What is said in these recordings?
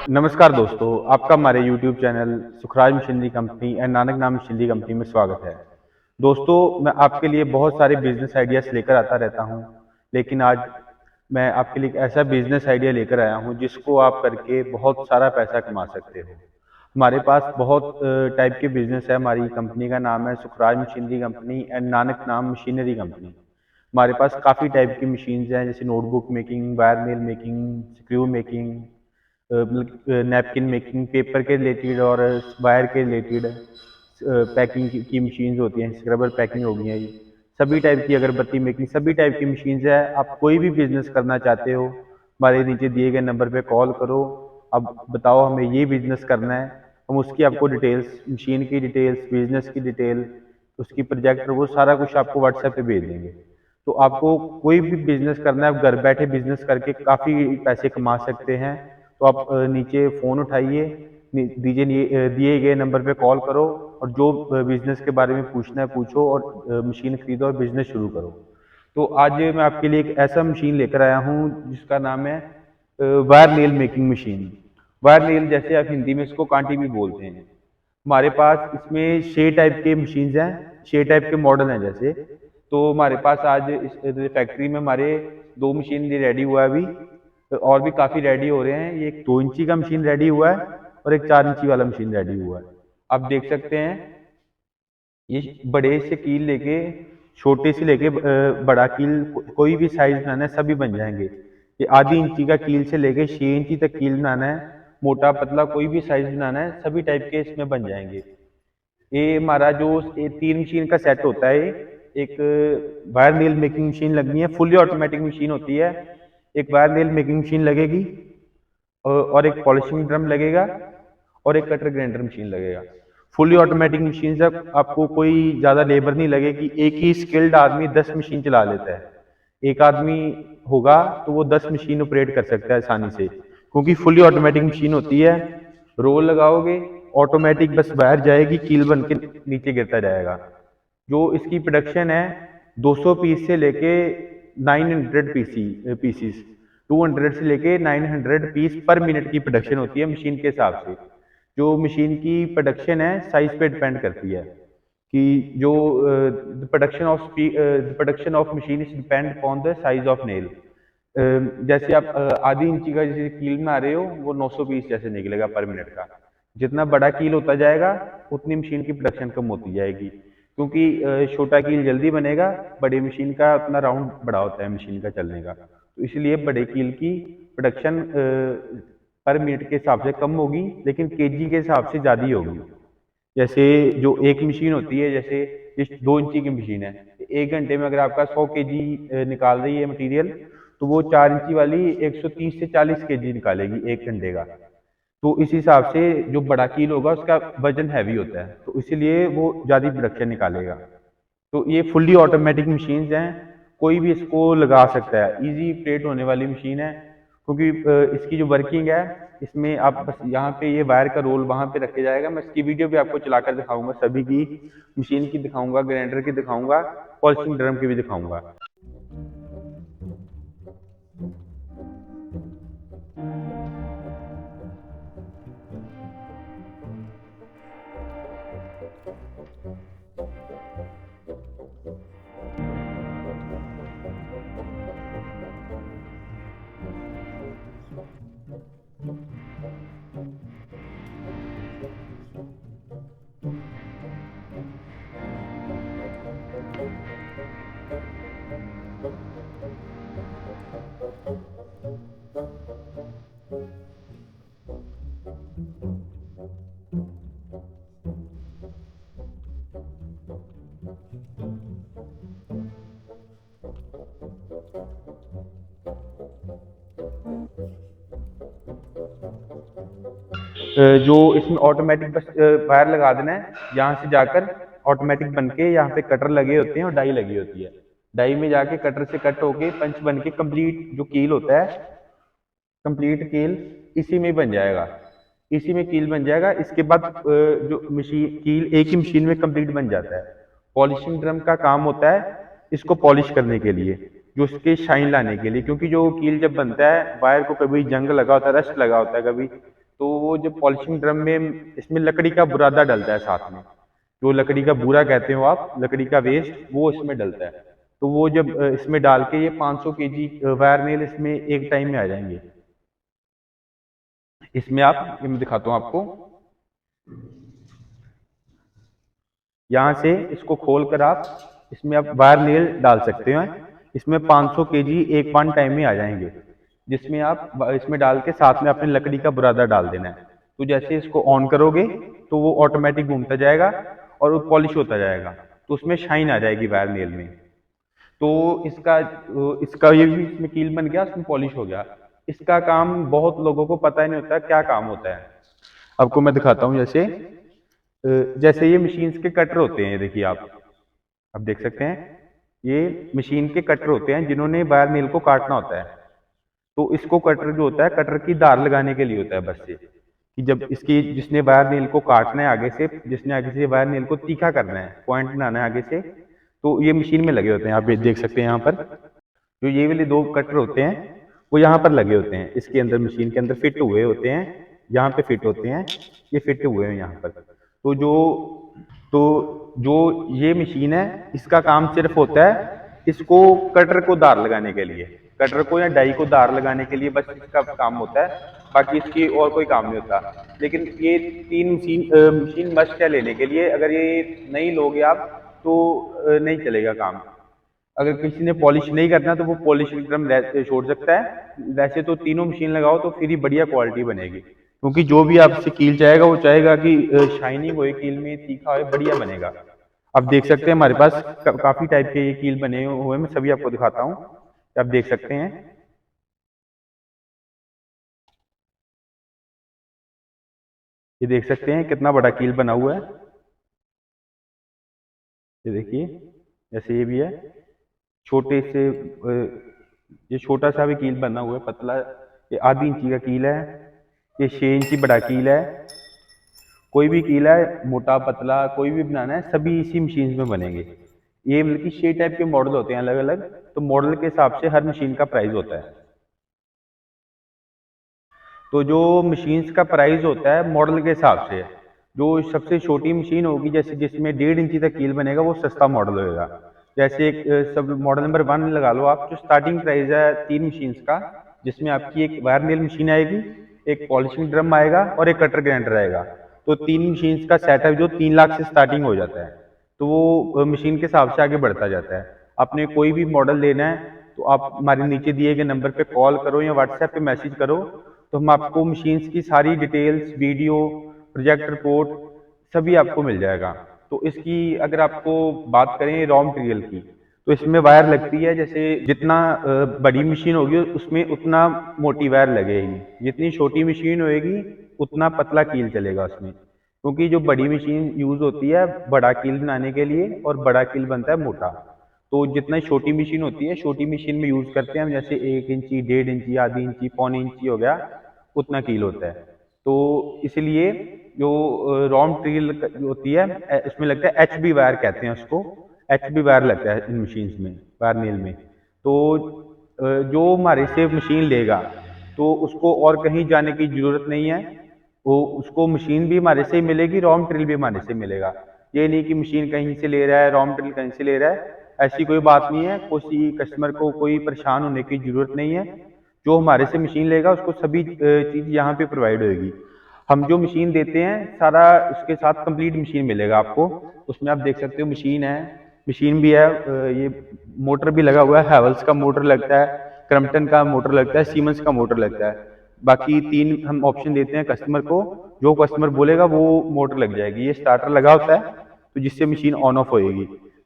नमस्कार दोस्तों, आपका हमारे YouTube channel Sukhraj machinery company and Nanak नाम मशीनरी कंपनी में स्वागत है। दोस्तों, मैं आपके लिए बहुत सारे बिजनेस आइडियाज़ लेकर आता रहता हूं, लेकिन आज मैं आपके लिए एक ऐसा बिजनेस आइडिया लेकर आया हूं जिसको आप करके बहुत सारा पैसा कमा सकते हो। हमारे पास बहुत टाइप के बिजनेस है। हमारी कंपनी का नाम है Sukhraj machinery company and Nanak नाम मशीनरी कंपनी। हमारे पास काफ़ी टाइप की मशीन्स हैं, जैसे notebook making, wire mill making, screw making, napkin making, paper के रिलेटेड और वायर के रिलेटेड पैकिंग की मशीन्स होती हैं, स्क्रबर पैकिंग हो गई है। ये सभी टाइप की अगरबत्ती मेकिंग, सभी टाइप की मशीन्स है। आप कोई भी बिजनेस करना चाहते हो, हमारे नीचे दिए गए नंबर पे कॉल करो। अब बताओ हमें ये बिजनेस करना है, हम उसकी आपको डिटेल्स, मशीन की डिटेल्स, बिजनेस की डिटेल, उसकी प्रोजेक्ट, वो सारा कुछ आपको व्हाट्सएप पे भेज देंगे। तो आपको कोई भी बिजनेस करना है, आप घर बैठे बिजनेस करके काफ़ी पैसे कमा सकते हैं। तो आप नीचे फ़ोन उठाइए, दिए गए नंबर पे कॉल करो और जो बिज़नेस के बारे में पूछना है पूछो और मशीन खरीदो और बिज़नेस शुरू करो। तो आज मैं आपके लिए एक ऐसा मशीन लेकर आया हूँ जिसका नाम है wire nail making machine. Wire nail, जैसे आप हिंदी में इसको कांटी भी बोलते हैं। हमारे पास इसमें 6 टाइप के मशीन्स हैं, 6 टाइप के मॉडल हैं जैसे। तो हमारे पास आज इस फैक्ट्री में हमारे 2 मशीन रेडी हुआ है अभी, तो और भी काफ़ी रेडी हो रहे हैं। ये एक 2 इंची का मशीन रेडी हुआ है और एक 4 इंची वाला मशीन रेडी हुआ है। आप देख सकते हैं, ये बड़े से कील लेके छोटे से लेके बड़ा कील, कोई भी साइज बनाना है सभी बन जाएंगे। ये आधी इंची का कील से लेके 6 इंची तक कील बनाना है, मोटा पतला कोई भी साइज बनाना है, सभी टाइप के इसमें बन जाएंगे। ये हमारा जो ये 3 मशीन का सेट होता है, एक वायर नील मेकिंग मशीन लगनी है, फुली ऑटोमेटिक मशीन होती है। एक वायर नील मेकिंग मशीन लगेगी और एक पॉलिशिंग ड्रम लगेगा और एक कटर ग्राइंडर मशीन लगेगा। फुली ऑटोमेटिक मशीन से आपको कोई ज़्यादा लेबर नहीं लगेगी। एक ही स्किल्ड आदमी 10 मशीन चला लेता है। एक आदमी होगा तो वो 10 मशीन ऑपरेट कर सकता है आसानी से, क्योंकि फुली ऑटोमेटिक मशीन होती है। रोल लगाओगे, ऑटोमेटिक बस वायर जाएगी, कील बन के नीचे गिरता जाएगा। जो इसकी प्रोडक्शन है 200 पीस से लेके 900 पीसीस, 200 से लेके 900 पीस पर मिनट की प्रोडक्शन होती है मशीन के हिसाब से। जो मशीन की प्रोडक्शन है साइज पे डिपेंड करती है कि जो production of machine is depend upon the size of nail. जैसे आप आधी इंची का जैसे कील बना रहे हो, वो 900 पीस जैसे निकलेगा पर मिनट का। जितना बड़ा कील होता जाएगा उतनी मशीन की प्रोडक्शन कम होती जाएगी, क्योंकि छोटा कील जल्दी बनेगा, बड़ी मशीन का अपना राउंड बड़ा होता है मशीन का चलने का, तो इसलिए बड़े कील की प्रोडक्शन पर मिनट के हिसाब से कम होगी, लेकिन केजी के हिसाब से ज़्यादा ही होगी। जैसे जो एक मशीन होती है, जैसे इस 2 इंची की मशीन है, 1 घंटे में अगर आपका 100 केजी निकाल रही है मटेरियल, तो वो 4 इंची वाली 130 से 40 केजी निकालेगी 1 घंटे का। तो इस हिसाब से जो बड़ा कील होगा उसका वजन हैवी होता है, तो इसीलिए वो ज़्यादा प्रोडक्शन निकालेगा। तो ये फुल्ली ऑटोमेटिक मशीन्स हैं, कोई भी इसको लगा सकता है, इजी ऑपरेट होने वाली मशीन है। क्योंकि इसकी जो वर्किंग है, इसमें आप बस यहाँ पे ये वायर का रोल वहाँ पे रखे जाएगा। मैं इसकी वीडियो भी आपको चलाकर दिखाऊंगा, सभी की मशीन की दिखाऊंगा, ग्राइंडर की दिखाऊंगा, पॉलिशिंग ड्रम की भी दिखाऊंगा। जो इसमें ऑटोमेटिक बस वायर लगा देना है, यहाँ से जाकर ऑटोमेटिक बन के यहाँ पे कटर लगे होते हैं और डाई लगी होती है। डाई में जाके कटर से कट होके पंच बन के कंप्लीट जो कील होता है, कंप्लीट कील इसी में बन जाएगा, इसी में कील बन जाएगा। इसके बाद जो मशीन कील एक ही मशीन में कंप्लीट बन जाता है। पॉलिशिंग ड्रम का काम होता है इसको पॉलिश करने के लिए, जो इसके शाइन लाने के लिए, क्योंकि जो कील जब बनता है वायर को कभी जंग लगा होता है, रस्ट लगा होता है, कभी तो वो जो पॉलिशिंग ड्रम में इसमें लकड़ी का बुरादा डलता है साथ में, जो लकड़ी का बूरा कहते हो आप, लकड़ी का वेस्ट वो इसमें डलता है। तो वो जब इसमें डाल के ये 500 केजी वायर नेल इसमें एक टाइम में आ जाएंगे। इसमें आप, मैं दिखाता हूँ आपको, यहाँ से इसको खोल कर आप इसमें आप वायर नेल डाल सकते हैं। इसमें 500 केजी एक वन टाइम में आ जाएंगे, जिसमें आप इसमें डाल के साथ में अपने लकड़ी का बुरादा डाल देना है। तो जैसे इसको ऑन करोगे तो वो ऑटोमेटिक घूमता जाएगा और वो पॉलिश होता जाएगा, तो उसमें शाइन आ जाएगी वायर नेल में। तो इसका इसका ये भी इसमें कील बन गया, उसमें पॉलिश हो गया। इसका काम बहुत लोगों को पता ही नहीं होता क्या काम होता है। आपको मैं दिखाता हूँ, जैसे ये मशीन्स के कटर होते हैं, ये देखिए आप देख सकते हैं, ये मशीन के कटर होते हैं जिन्होंने वायर नेल को काटना होता है। तो इसको कटर जो होता है, कटर की धार लगाने के लिए होता है बस, ये कि जब इसकी जिसने वायर नेल को काटना है आगे से, जिसने आगे से वायर नेल को तीखा करना है, पॉइंट बनाना है आगे से, तो ये मशीन में लगे होते हैं। आप देख सकते हैं यहाँ पर जो ये वाले दो कटर होते हैं वो यहाँ पर लगे होते हैं, इसके अंदर मशीन के अंदर फिट हुए होते हैं, यहाँ पे फिट होते हैं, ये फिट हुए हैं यहाँ पर। तो जो ये मशीन है, इसका काम सिर्फ होता है इसको कटर को धार लगाने के लिए, कटर को या डाई को धार लगाने के लिए बस इसका काम होता है, बाकी इसकी और कोई काम नहीं होता। लेकिन ये तीन मशीन मस्ट है लेने के लिए, अगर ये नहीं लोगे आप तो नहीं चलेगा काम। अगर किसी ने पॉलिश नहीं करना तो वो पॉलिश ड्रम छोड़ सकता है। वैसे तो तीनों मशीन लगाओ तो फिर ही बढ़िया क्वालिटी बनेगी, क्योंकि जो भी आपसे कील चाहेगा वो चाहेगा कि शाइनिंग होए कील में, तीखा होए, बढ़िया बनेगा। आप देख सकते हैं हमारे पास काफी टाइप के ये कील बने हुए, मैं सभी आपको दिखाता हूँ, आप देख सकते हैं। ये देख सकते हैं कितना बड़ा कील बना हुआ है, ये देखिए, जैसे ये भी है छोटे से, ये छोटा सा भी कील बना हुआ है पतला, ये आधी इंची का कील है, ये 6 इंची बड़ा कील है। कोई भी कील है, मोटा पतला कोई भी बनाना है, सभी इसी मशीन में बनेंगे। ये मतलब कि 6 टाइप के मॉडल होते हैं अलग अलग, तो मॉडल के हिसाब से हर मशीन का प्राइस होता है। तो जो मशीन्स का प्राइस होता है मॉडल के हिसाब से, जो सबसे छोटी मशीन होगी जैसे जिसमें 1.5 इंची तक कील बनेगा वो सस्ता मॉडल होगा। जैसे एक सब मॉडल नंबर 1 लगा लो आप, जो स्टार्टिंग प्राइस है 3 मशीन्स का, जिसमें आपकी एक वायर नेल मशीन आएगी, एक पॉलिशिंग ड्रम आएगा और एक कटर ग्राइंडर आएगा। तो 3 मशीन्स का सेटअप जो 3 लाख से स्टार्टिंग हो जाता है। तो वो मशीन के हिसाब से आगे बढ़ता जाता है। आपने कोई भी मॉडल लेना है तो आप हमारे नीचे दिए गए नंबर पे कॉल करो या व्हाट्सएप पे मैसेज करो, तो हम आपको मशीन्स की सारी डिटेल्स, वीडियो, प्रोजेक्ट रिपोर्ट सभी आपको मिल जाएगा। तो इसकी अगर आपको बात करें रॉ मटेरियल की, तो इसमें वायर लगती है, जैसे जितना बड़ी मशीन होगी उसमें उतना मोटी वायर लगेगी, जितनी छोटी मशीन होएगी उतना पतला कील चलेगा उसमें, क्योंकि जो बड़ी मशीन यूज होती है बड़ा कील बनाने के लिए और बड़ा कील बनता है मोटा। तो जितना छोटी मशीन होती है, छोटी मशीन में यूज करते हैं हम, जैसे 1 इंची, 1.5 इंची, आधी इंची, पौनी इंची हो गया, उतना कील होता है। तो इसलिए जो रॉ मटेरियल होती है इसमें लगता है HB वायर कहते हैं उसको, HB वायर लगता है इन मशीन में, वायर नेल में। तो जो हमारे से मशीन लेगा तो उसको और कहीं जाने की जरूरत नहीं है, वो उसको मशीन भी हमारे से ही मिलेगी, रॉ मटेरियल भी हमारे से मिलेगा। ये नहीं कि मशीन कहीं से ले रहा है, रॉ मटेरियल कहीं से ले रहा है, ऐसी कोई बात नहीं है। किसी कस्टमर को कोई परेशान होने की जरूरत नहीं है। जो हमारे से मशीन लेगा उसको सभी चीज यहाँ पे प्रोवाइड होगी। हम जो मशीन देते हैं सारा उसके साथ कंप्लीट मशीन मिलेगा आपको। उसमें आप देख सकते हो मशीन है, मशीन भी है, ये मोटर भी लगा हुआ है, हैवल्स का मोटर लगता है, क्रम्पटन का मोटर लगता है, सीमेंस का मोटर लगता है। बाकी 3 हम ऑप्शन देते हैं कस्टमर को, जो कस्टमर बोलेगा वो मोटर लग जाएगी। ये स्टार्टर लगा होता है तो जिससे मशीन ऑन ऑफ होएगी।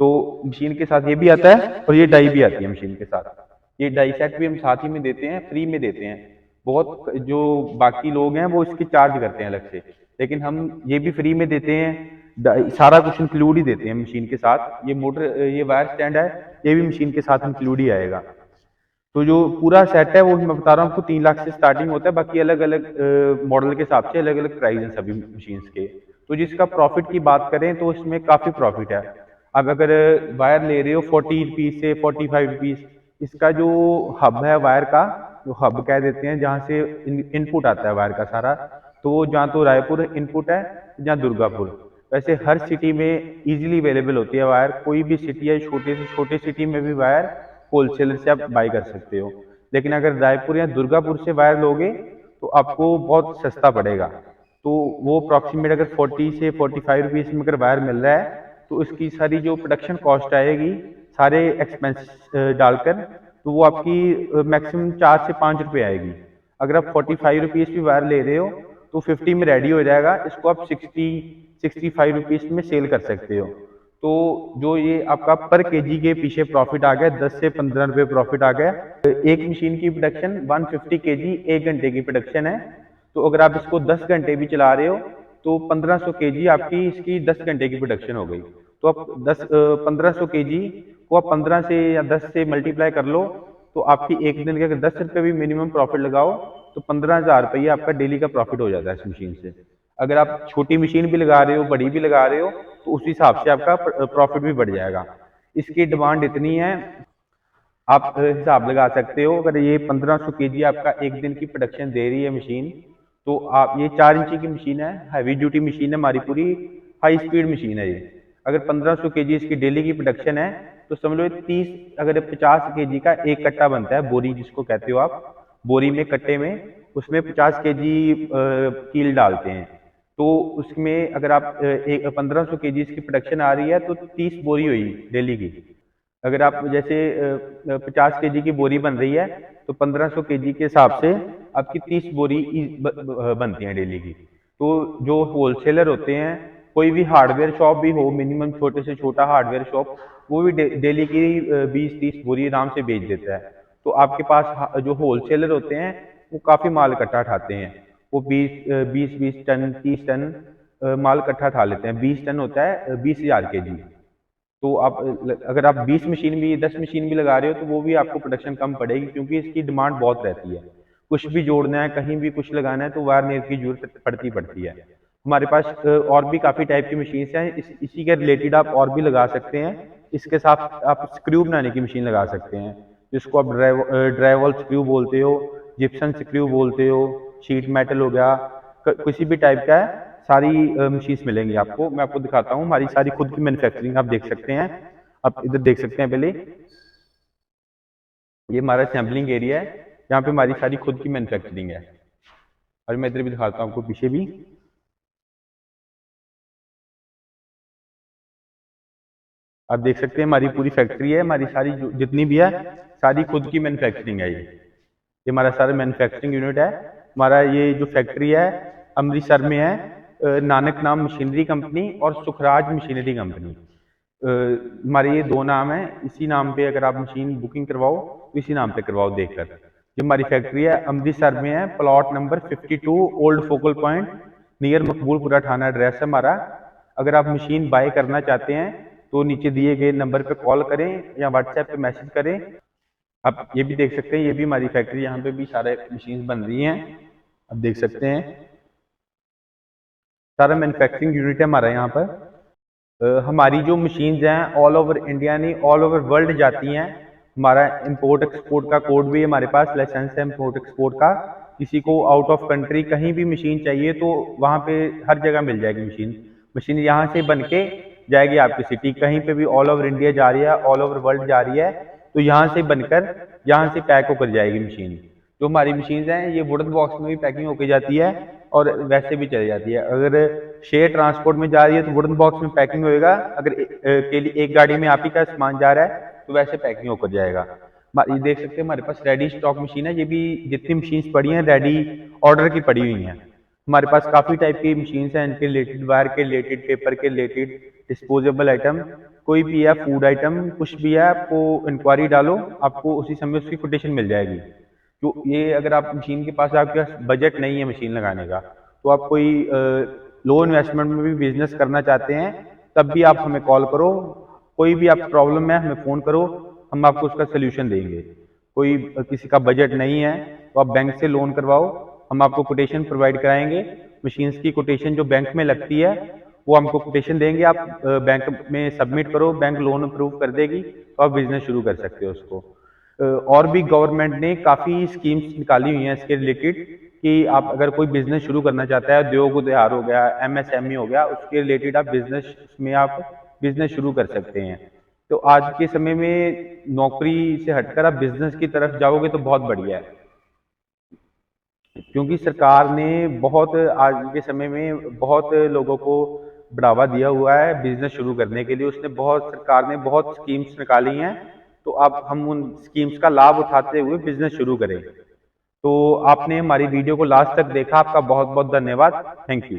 तो मशीन के साथ ये भी आता है और ये डाई भी आती है मशीन के साथ। ये डाई सेट भी हम साथ ही में देते हैं, फ्री में देते हैं। बहुत जो बाकी लोग हैं वो इसकी चार्ज करते हैं अलग से, लेकिन हम ये भी फ्री में देते हैं, सारा कुछ इंक्लूड ही देते हैं मशीन के साथ। ये मोटर, ये वायर स्टैंड है, ये भी मशीन के साथ इंक्लूड ही आएगा। तो जो पूरा सेट है वो मैं बता रहा हूँ आपको 3 लाख से स्टार्टिंग होता है। बाकी अलग अलग मॉडल के हिसाब से अलग अलग प्राइस हैं सभी मशीन्स के। तो जिसका प्रॉफिट की बात करें तो इसमें काफी प्रॉफिट है। अब अगर वायर ले रहे हो 40 रुपीज से 45 रुपीज, इसका जो हब है वायर का, जो हब कह देते हैं जहाँ से इनपुट आता है वायर का सारा, तो जहाँ तो रायपुर इनपुट है, जहाँ दुर्गापुर। वैसे हर सिटी में इजीली अवेलेबल होती है वायर, कोई भी सिटी है, छोटे से छोटे सिटी में भी वायर होलसेलर से आप बाई कर सकते हो। लेकिन अगर रायपुर या दुर्गापुर से वायर लोगे तो आपको बहुत सस्ता पड़ेगा। तो वो अप्रॉक्सीमेट अगर 40 से 45 रुपीज़ में अगर वायर मिल रहा है तो इसकी सारी जो प्रोडक्शन कॉस्ट आएगी सारे एक्सपेंस डालकर, तो वो आपकी मैक्सिमम 4 से 5 रुपये आएगी। अगर आप 45 रुपीज़ भी वायर ले रहे हो तो 50 में रेडी हो जाएगा, इसको आप 65 रुपीज़ में सेल कर सकते हो। तो जो ये आपका पर केजी के पीछे प्रॉफिट आ गया, 10 से 15 रुपये प्रॉफिट आ गया। एक मशीन की प्रोडक्शन 150 केजी 1 घंटे की प्रोडक्शन है। तो अगर आप इसको 10 घंटे भी चला रहे हो तो 1500 केजी आपकी इसकी 10 घंटे की प्रोडक्शन हो गई। तो आप 1500 केजी को आप 15 से या 10 से मल्टीप्लाई कर लो, तो आपकी एक दिन के अगर 10 रुपये भी मिनिमम प्रॉफिट लगाओ तो 15,000 रुपये आपका डेली का प्रॉफिट हो जाता है इस मशीन से। अगर आप छोटी मशीन भी लगा रहे हो, बड़ी भी लगा रहे हो, तो उस हिसाब से आपका प्रॉफिट भी बढ़ जाएगा। इसकी डिमांड इतनी है, आप हिसाब लगा सकते हो। अगर ये 1500 केजी आपका एक दिन की प्रोडक्शन दे रही है मशीन, तो आप ये 4 इंची की मशीन है, हैवी ड्यूटी मशीन है हमारी, पूरी हाई स्पीड मशीन है ये। अगर 1500 केजी इसकी डेली की प्रोडक्शन है तो समझ लो 30, अगर 50 केजी का एक कट्टा बनता है, बोरी जिसको कहते हो आप, बोरी में कट्टे में उसमें 50 केजी कील डालते हैं। तो उसमें अगर आप 1500 केजी इसकी प्रोडक्शन आ रही है तो 30 बोरी हुई डेली की। अगर आप जैसे 50 केजी की बोरी बन रही है तो 1500 केजी के हिसाब से आपकी 30 बोरी बनती हैं डेली की। तो जो होलसेलर होते हैं, कोई भी हार्डवेयर शॉप भी हो, मिनिमम छोटे से छोटा हार्डवेयर शॉप, वो भी डेली की 20-30 बोरी आराम से बेच देता है। तो आपके पास जो होलसेलर होते हैं वो काफ़ी माल इकट्ठा उठाते हैं, वो 20 टन 30 टन माल इकट्ठा उठा लेते हैं। 20 टन होता है 20,000 केजी। तो आप अगर आप 20 मशीन भी 10 मशीन भी लगा रहे हो तो वो भी आपको प्रोडक्शन कम पड़ेगी, क्योंकि इसकी डिमांड बहुत रहती है। कुछ भी जोड़ना है, कहीं भी कुछ लगाना है तो वायर मेल की जरूरत पड़ती है। हमारे पास और भी काफ़ी टाइप की मशीन हैं, इसी के रिलेटेड आप और भी लगा सकते हैं। इसके साथ आप स्क्रू बनाने की मशीन लगा सकते हैं, जिसको आप ड्राइवल स्क्रू बोलते हो, जिप्सन स्क्रू बोलते हो, शीट मेटल हो गया, किसी भी टाइप का है, सारी मशीन्स मिलेंगी आपको। मैं आपको दिखाता हूँ, हमारी सारी खुद की मैन्युफैक्चरिंग आप देख सकते हैं। आप इधर देख सकते हैं, पहले ये हमारा सैम्पलिंग एरिया है, यहाँ पे हमारी सारी खुद की मैन्युफैक्चरिंग है। और मैं इधर भी दिखाता हूँ आपको, पीछे भी आप देख सकते हैं हमारी पूरी फैक्ट्री है। हमारी सारी जितनी भी है सारी खुद की मैन्युफैक्चरिंग है। ये हमारा सारा मैन्युफैक्चरिंग यूनिट है। हमारा ये जो फैक्ट्री है अमृतसर में है, नानक नाम मशीनरी कंपनी और सुखराज मशीनरी कंपनी, हमारे ये दो नाम है। इसी नाम पे अगर आप मशीन बुकिंग करवाओ तो इसी नाम पे करवाओ देखकर। जो हमारी फैक्ट्री है अमृतसर में है, plot number 52 old focal point near Maqboolpura थाना एड्रेस है हमारा। अगर आप मशीन बाय करना चाहते हैं तो नीचे दिए गए नंबर पे कॉल करें या व्हाट्सएप पे मैसेज करें। आप ये भी देख सकते हैं, ये भी हमारी फैक्ट्री, यहाँ पे भी सारे मशीन बन रही हैं, आप देख सकते हैं। सारा मैन्युफैक्चरिंग यूनिट है हमारा यहाँ पर। हमारी जो मशीन्स हैं ऑल ओवर इंडिया नहीं, ऑल ओवर वर्ल्ड जाती हैं। हमारा इंपोर्ट एक्सपोर्ट का कोड भी हमारे पास, लाइसेंस है इंपोर्ट एक्सपोर्ट का। किसी को आउट ऑफ कंट्री कहीं भी मशीन चाहिए तो वहाँ पे हर जगह मिल जाएगी मशीन। मशीन यहाँ से बन के जाएगी आपकी सिटी, कहीं पे भी ऑल ओवर इंडिया जा रही है, ऑल ओवर वर्ल्ड जा रही है, तो यहाँ से बनकर यहाँ से पैक होकर जाएगी मशीन। जो हमारी मशीन हैं ये वुडन बॉक्स में भी पैकिंग होकर जाती है और वैसे भी चली जाती है। अगर शेयर ट्रांसपोर्ट में जा रही है तो वुडन बॉक्स में पैकिंग होएगा, अगर एक गाड़ी में आप ही का सामान जा रहा है तो वैसे पैकिंग होकर जाएगा। ये देख सकते हैं हमारे पास रेडी स्टॉक मशीन है। ये भी जितनी मशीन पड़ी हैं रेडी ऑर्डर की पड़ी हुई हैं। हमारे पास काफ़ी टाइप की मशीन हैं, इनके रिलेटेड, वायर के रिलेटेड, पेपर के रिलेटेड, डिस्पोजेबल आइटम, कोई भी है, फूड आइटम, कुछ भी है, आपको इंक्वायरी डालो, आपको उसी समय उसकी कोटेशन मिल जाएगी। तो ये अगर आप मशीन के पास, आपके पास बजट नहीं है मशीन लगाने का, तो आप कोई लो इन्वेस्टमेंट में भी बिजनेस करना चाहते हैं, तब भी आप हमें कॉल करो। कोई भी आप प्रॉब्लम है हमें फ़ोन करो, हम आपको उसका सोल्यूशन देंगे। कोई किसी का बजट नहीं है तो आप बैंक से लोन करवाओ, हम आपको कोटेशन प्रोवाइड कराएंगे। मशीन्स की कोटेशन जो बैंक में लगती है वो हमको कोटेशन देंगे, आप बैंक में सबमिट करो, बैंक लोन अप्रूव कर देगी, तो आप बिजनेस शुरू कर सकते हो उसको। और भी गवर्नमेंट ने काफ़ी स्कीम्स निकाली हुई हैं इसके रिलेटेड, कि आप अगर कोई बिजनेस शुरू करना चाहता है, उद्योग उद्यार हो गया, एमएसएमई हो गया, उसके रिलेटेड आप बिजनेस में आप बिजनेस शुरू कर सकते हैं। तो आज के समय में नौकरी से हटकर आप बिजनेस की तरफ जाओगे तो बहुत बढ़िया है, क्योंकि सरकार ने बहुत आज के समय में बहुत लोगों को बढ़ावा दिया हुआ है बिजनेस शुरू करने के लिए। उसने बहुत सरकार ने बहुत स्कीम्स निकाली हैं, तो अब हम उन स्कीम्स का लाभ उठाते हुए बिजनेस शुरू करें। तो आपने हमारी वीडियो को लास्ट तक देखा, आपका बहुत बहुत धन्यवाद। Thank you.